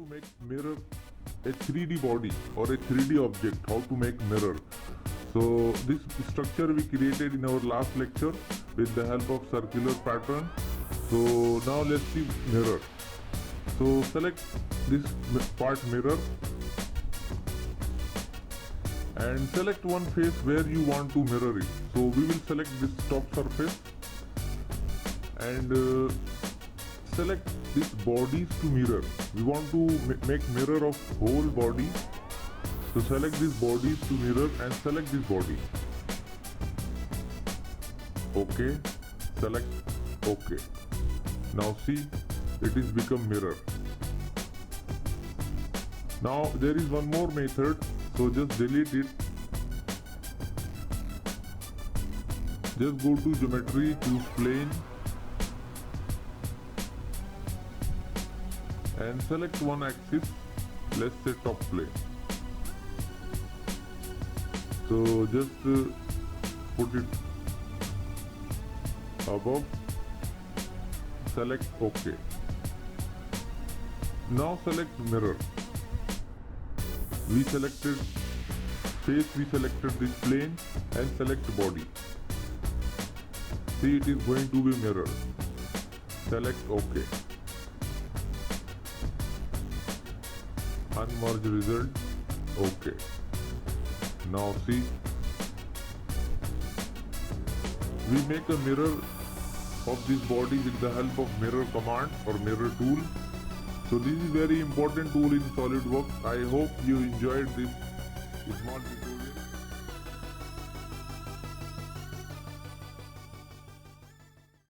to make mirror a 3D body or a 3D object, how to make mirror. So this structure we created in our last lecture with the help of circular pattern. So now let's see mirror. So select this part mirror and select one face where you want to mirror it. So we will select this top surface and select this bodies to mirror. We want to make mirror of whole body. So select this bodies to mirror and select this body. OK. Select OK. Now see, it is become mirror. Now there is one more method. So just delete it. Just go to geometry, choose plane and select one axis, let's say top plane. So just put it above, select OK. Now select mirror. We selected face, we selected this plane and select body. See, it is going to be mirror. Select OK. Unmerge result. OK. Now see, we make a mirror of this body with the help of mirror command or mirror tool. So this is very important tool in SolidWorks. I hope you enjoyed this small video.